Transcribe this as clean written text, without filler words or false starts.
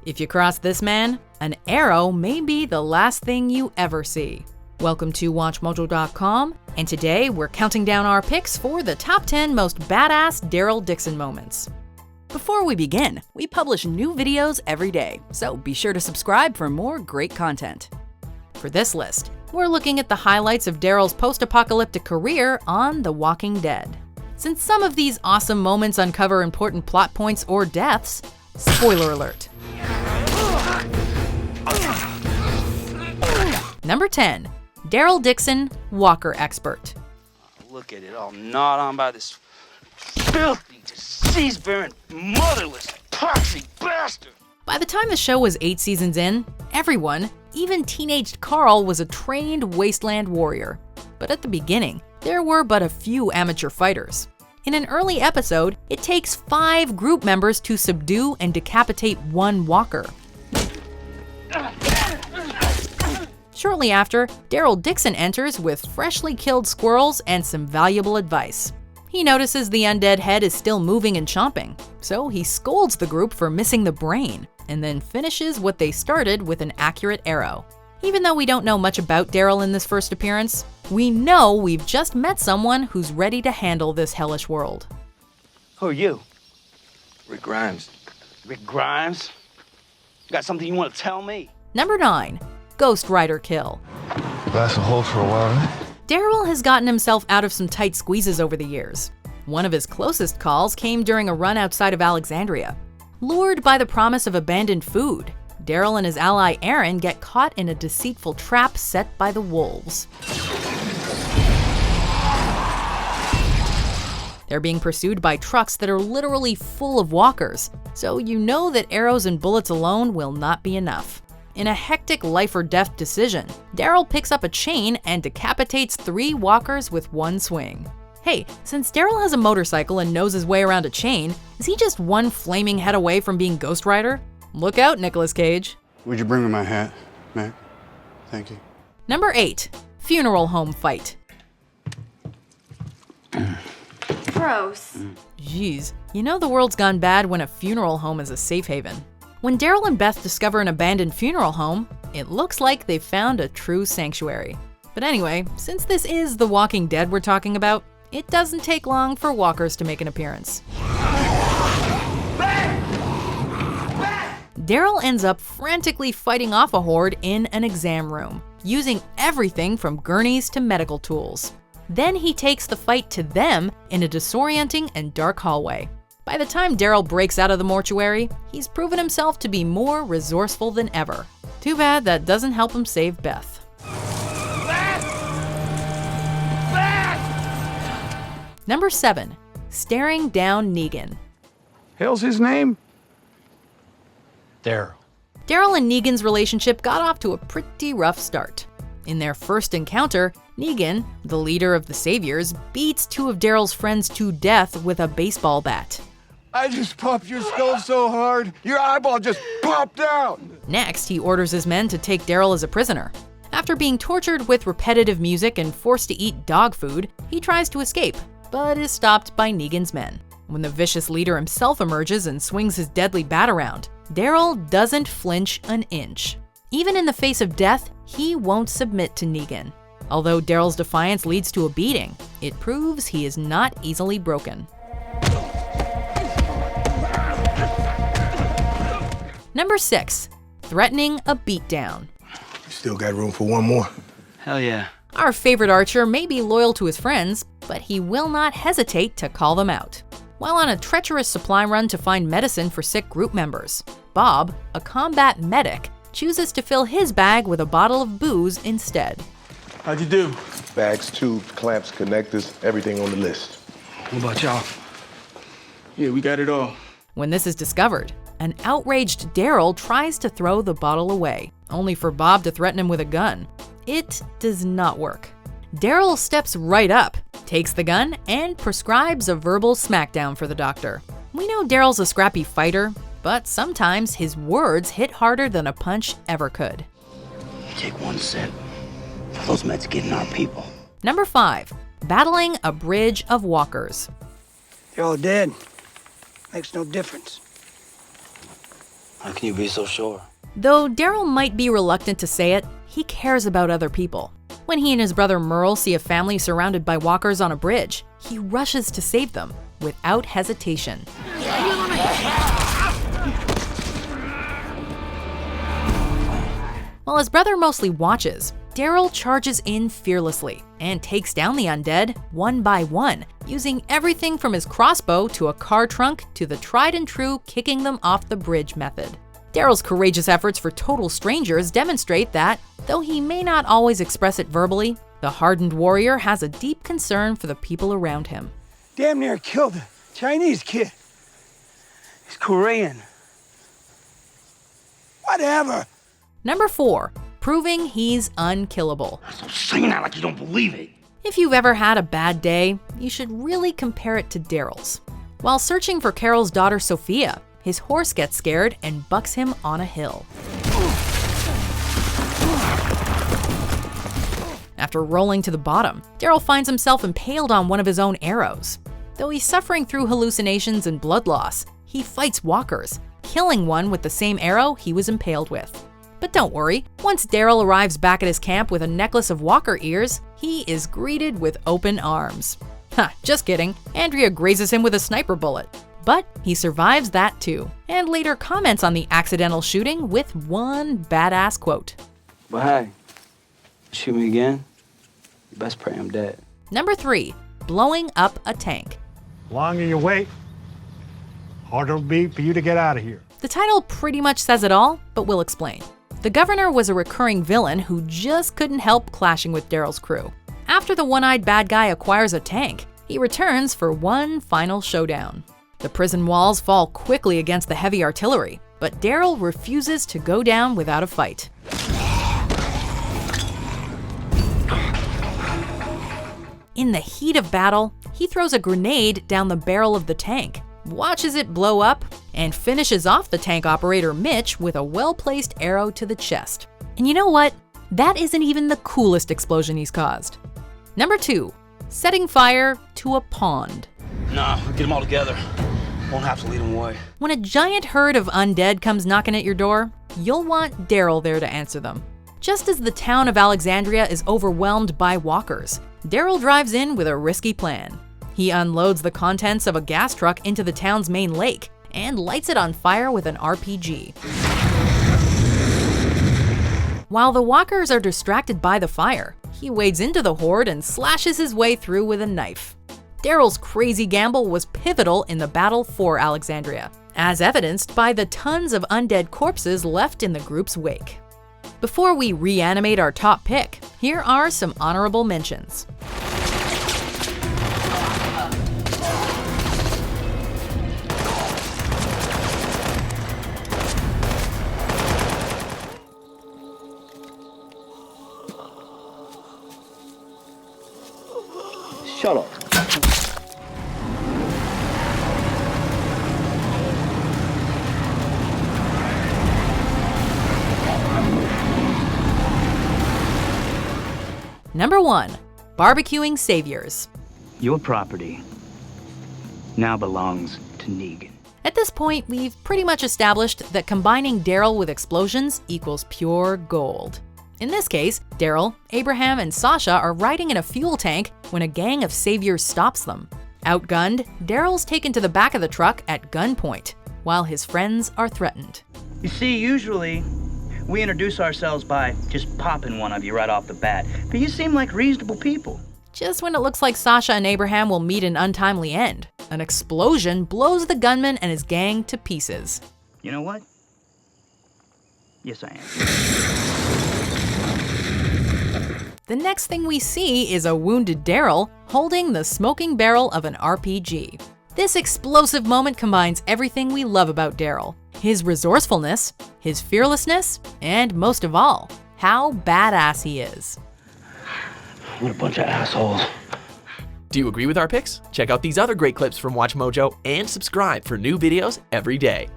If you cross this man, an arrow may be the last thing you ever see. Welcome to WatchMojo.com, and today we're counting down our picks for the top 10 most badass Daryl Dixon moments. Before we begin, we publish new videos every day, so be sure to subscribe for more great content. For this list, we're looking at the highlights of Daryl's post-apocalyptic career on The Walking Dead. Since some of these awesome moments uncover important plot points or deaths, spoiler alert. Number 10. Daryl Dixon, Walker Expert. Look at it all gnawed on by this filthy, disease-bearing, motherless, toxic bastard. By the time the show was 8 seasons in, everyone, even teenaged Carl, was a trained wasteland warrior. But at the beginning, there were but a few amateur fighters. In an early episode, it takes 5 group members to subdue and decapitate one walker. Shortly after, Daryl Dixon enters with freshly killed squirrels and some valuable advice. He notices the undead head is still moving and chomping, so he scolds the group for missing the brain, and then finishes what they started with an accurate arrow. Even though we don't know much about Daryl in this first appearance, we know we've just met someone who's ready to handle this hellish world. Who are you? Rick Grimes. Rick Grimes? You got something you want to tell me? Number 9. Ghost Rider Kill. That's a hole for a while, eh? Daryl has gotten himself out of some tight squeezes over the years. One of his closest calls came during a run outside of Alexandria. Lured by the promise of abandoned food, Daryl and his ally Aaron get caught in a deceitful trap set by the wolves. They're being pursued by trucks that are literally full of walkers, so you know that arrows and bullets alone will not be enough. In a hectic life or death decision, Daryl picks up a chain and decapitates 3 walkers with one swing. Hey, since Daryl has a motorcycle and knows his way around a chain, is he just one flaming head away from being Ghost Rider? Look out, Nicolas Cage. Would you bring me my hat, Mac? Thank you. Number 8. Funeral home fight. Gross. Jeez, you know the world's gone bad when a funeral home is a safe haven. When Daryl and Beth discover an abandoned funeral home, it looks like they've found a true sanctuary. But anyway, since this is The Walking Dead we're talking about, it doesn't take long for walkers to make an appearance. Daryl ends up frantically fighting off a horde in an exam room, using everything from gurneys to medical tools. Then he takes the fight to them in a disorienting and dark hallway. By the time Daryl breaks out of the mortuary, he's proven himself to be more resourceful than ever. Too bad that doesn't help him save Beth. Number 7. Staring down Negan. Hell's his name? Daryl. Daryl and Negan's relationship got off to a pretty rough start. In their first encounter, Negan, the leader of the Saviors, beats 2 of Daryl's friends to death with a baseball bat. I just popped your skull so hard, your eyeball just popped out! Next, he orders his men to take Daryl as a prisoner. After being tortured with repetitive music and forced to eat dog food, he tries to escape, but is stopped by Negan's men. When the vicious leader himself emerges and swings his deadly bat around, Daryl doesn't flinch an inch. Even in the face of death, he won't submit to Negan. Although Daryl's defiance leads to a beating, it proves he is not easily broken. Number 6. Threatening a beatdown. Still got room for one more. Hell yeah. Our favorite archer may be loyal to his friends, but he will not hesitate to call them out. While on a treacherous supply run to find medicine for sick group members, Bob, a combat medic, chooses to fill his bag with a bottle of booze instead. How'd you do? Bags, tubes, clamps, connectors, everything on the list. What about y'all? Yeah, we got it all. When this is discovered, an outraged Daryl tries to throw the bottle away, only for Bob to threaten him with a gun. It does not work. Daryl steps right up, takes the gun, and prescribes a verbal smackdown for the doctor. We know Daryl's a scrappy fighter, but sometimes his words hit harder than a punch ever could. Take one sip. Those meds getting our people. Number 5. Battling a bridge of walkers. You're all dead. Makes no difference. How can you be so sure? Though Daryl might be reluctant to say it, he cares about other people. When he and his brother Merle see a family surrounded by walkers on a bridge, he rushes to save them without hesitation. While his brother mostly watches, Daryl charges in fearlessly and takes down the undead one by one, using everything from his crossbow to a car trunk to the tried and true kicking them off the bridge method. Daryl's courageous efforts for total strangers demonstrate that, though he may not always express it verbally, the hardened warrior has a deep concern for the people around him. Damn near killed a Chinese kid. He's Korean. Whatever. Number 4, proving he's unkillable. So saying that like you don't believe it. If you've ever had a bad day, you should really compare it to Daryl's. While searching for Carol's daughter Sophia, his horse gets scared and bucks him on a hill. After rolling to the bottom, Daryl finds himself impaled on one of his own arrows. Though he's suffering through hallucinations and blood loss, he fights walkers, killing one with the same arrow he was impaled with. But don't worry, once Daryl arrives back at his camp with a necklace of walker ears, he is greeted with open arms. Ha, just kidding, Andrea grazes him with a sniper bullet. But he survives that too, and later comments on the accidental shooting with one badass quote. But hey, shoot me again, you best pray I'm dead. Number 3, blowing up a tank. Longer you wait, harder it'll be for you to get out of here. The title pretty much says it all, but we'll explain. The governor was a recurring villain who just couldn't help clashing with Daryl's crew. After the one-eyed bad guy acquires a tank, he returns for one final showdown. The prison walls fall quickly against the heavy artillery, but Daryl refuses to go down without a fight. In the heat of battle, he throws a grenade down the barrel of the tank, watches it blow up, and finishes off the tank operator Mitch with a well-placed arrow to the chest. And you know what? That isn't even the coolest explosion he's caused. Number 2, setting fire to a pond. Nah, we'll get them all together. Won't have to lead them away. When a giant herd of undead comes knocking at your door, you'll want Daryl there to answer them. Just as the town of Alexandria is overwhelmed by walkers, Daryl drives in with a risky plan. He unloads the contents of a gas truck into the town's main lake and lights it on fire with an RPG. While the walkers are distracted by the fire, he wades into the horde and slashes his way through with a knife. Daryl's crazy gamble was pivotal in the battle for Alexandria, as evidenced by the tons of undead corpses left in the group's wake. Before we reanimate our top pick, here are some honorable mentions. Shut up. Number 1, BBQing Saviors. Your property now belongs to Negan. At this point, we've pretty much established that combining Daryl with explosions equals pure gold. In this case, Daryl, Abraham, and Sasha are riding in a fuel tank when a gang of saviors stops them. Outgunned, Daryl's taken to the back of the truck at gunpoint, while his friends are threatened. You see, usually we introduce ourselves by just popping one of you right off the bat, but you seem like reasonable people. Just when it looks like Sasha and Abraham will meet an untimely end, an explosion blows the gunman and his gang to pieces. You know what? Yes, I am. The next thing we see is a wounded Daryl holding the smoking barrel of an RPG. This explosive moment combines everything we love about Daryl: his resourcefulness, his fearlessness, and most of all, how badass he is. What a bunch of assholes. Do you agree with our picks? Check out these other great clips from WatchMojo and subscribe for new videos every day.